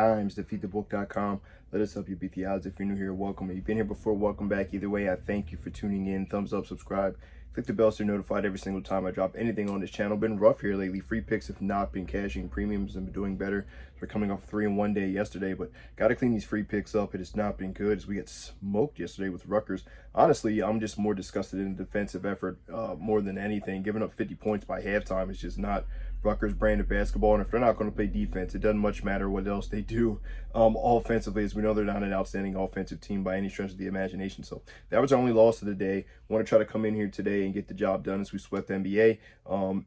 dimes, defeatthebook.com. Let us help you beat the odds. If you're new here, welcome. If you've been here before, welcome back. Either way, I thank you for tuning in. Thumbs up, subscribe. Click the bell so you're notified every single time I drop anything on this channel. Been rough here lately. Free picks have not been cashing. Premiums have been doing better. We're coming off 3-1 day yesterday, but got to clean these free picks up. It has not been good as we get smoked yesterday with Rutgers. Honestly, I'm just more disgusted in the defensive effort more than anything. Giving up 50 points by halftime is just not Rutgers' brand of basketball. And if they're not going to play defense, it doesn't much matter what else they do offensively, as we know they're not an outstanding offensive team by any stretch of the imagination. So that was our only loss of the day. Want to try to come in here today and get the job done as we swept the NBA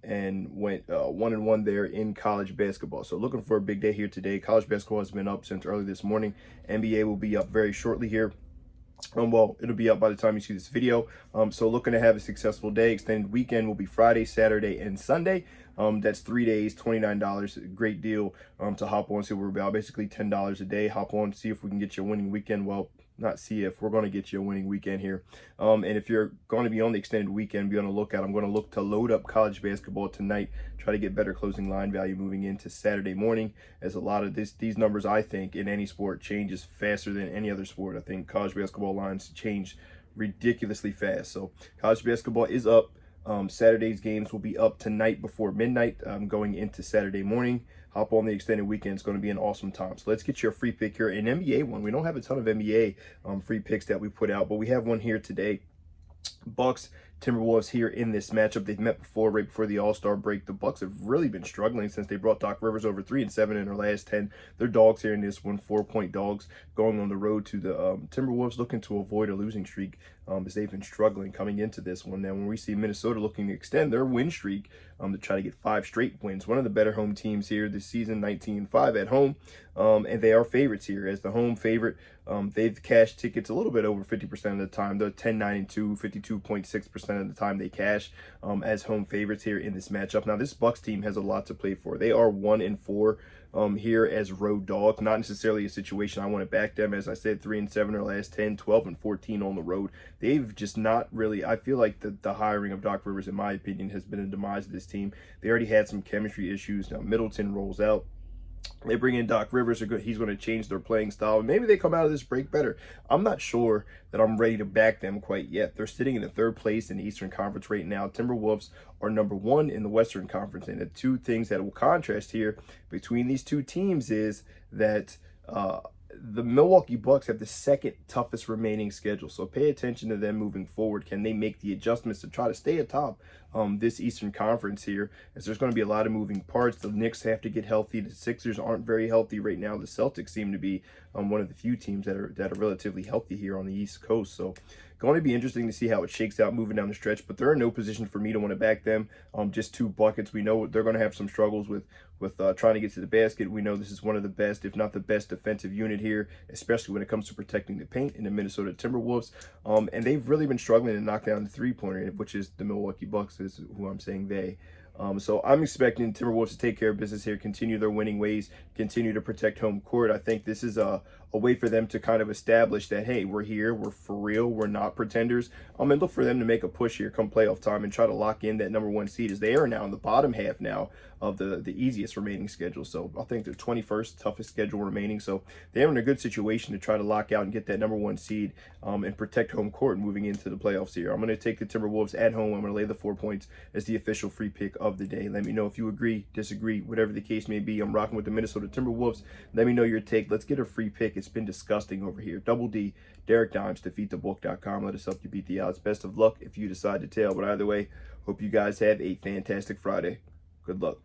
and went 1-1 there in college basketball. So looking for a big day here today. College basketball has been up since early this morning. NBA will be up very shortly here. Well, it'll be up by the time you see this video. So looking to have a successful day. Extended weekend will be Friday, Saturday, and Sunday. That's 3 days, $29. A great deal to hop on, see what we're about. Basically $10 a day. Hop on, see if we can get you a winning weekend. Well, not see if, we're going to get you a winning weekend here. And if you're going to be on the extended weekend, be on the lookout. I'm going to look to load up college basketball tonight, try to get better closing line value moving into Saturday morning, as a lot of these numbers, I think, in any sport changes faster than any other sport. I think college basketball lines change ridiculously fast. So college basketball is up. Saturday's games will be up tonight before midnight, going into Saturday morning. Hop on the extended weekend. It's going to be an awesome time. So let's get you a free pick here, an NBA one. We don't have a ton of NBA free picks that we put out, but we have one here today. Bucks, Timberwolves here in this matchup. They've met before, right before the All-Star break. The Bucks have really been struggling since they brought Doc Rivers over 3-7 in their last 10. They're dogs here in this one, 4-point dogs, going on the road to the Timberwolves, looking to avoid a losing streak as they've been struggling coming into this one. Now, when we see Minnesota looking to extend their win streak to try to get 5 straight wins, one of the better home teams here this season, 19-5 at home, and they are favorites here as the home favorite. They've cashed tickets a little bit over 50% of the time. They're 10-9-2, 52.6% of the time they cash as home favorites here in this matchup. Now, this Bucks team has a lot to play for. They are 1-4 here as road dogs. Not necessarily a situation I want to back them. As I said, 3-7 their last 10, 12-14 on the road. They've just not really, I feel like the hiring of Doc Rivers, in my opinion, has been a demise of this team. They already had some chemistry issues. Now, Middleton rolls out. They bring in Doc Rivers. He's going to change their playing style. Maybe they come out of this break better. I'm not sure that I'm ready to back them quite yet. They're sitting in the 3rd place in the Eastern Conference right now. Timberwolves are number 1 in the Western Conference. And the two things that will contrast here between these two teams is that the Milwaukee Bucks have the 2nd toughest remaining schedule. So pay attention to them moving forward. Can they make the adjustments to try to stay atop this Eastern Conference here, as there's going to be a lot of moving parts. The Knicks have to get healthy. The Sixers aren't very healthy right now. The Celtics seem to be one of the few teams that are relatively healthy here on the East Coast. So going to be interesting to see how it shakes out moving down the stretch, but they're in no position for me to want to back them. Just 2 buckets. We know they're going to have some struggles with trying to get to the basket. We know this is one of the best, if not the best, defensive unit here, especially when it comes to protecting the paint in the Minnesota Timberwolves. And they've really been struggling to knock down the three-pointer, which is the Milwaukee Bucks is who I'm saying they. So I'm expecting Timberwolves to take care of business here, continue their winning ways, continue to protect home court. I think this is a way for them to kind of establish that, hey, we're here, we're for real, we're not pretenders. And look for them to make a push here come playoff time and try to lock in that number 1 seed, as they are now in the bottom half now of the easiest remaining schedule. So I think they're 21st toughest schedule remaining. So they're in a good situation to try to lock out and get that number 1 seed and protect home court moving into the playoffs here. I'm going to take the Timberwolves at home. I'm going to lay the 4 points as the official free pick of the day. Let me know if you agree, disagree, whatever the case may be. I'm rocking with the Minnesota Timberwolves. Let me know your take. Let's get a free pick. It's been disgusting over here. Double D, Derek Dimes, defeatthebook.com. Let us help you beat the odds. Best of luck if you decide to tail. But either way, hope you guys have a fantastic Friday. Good luck.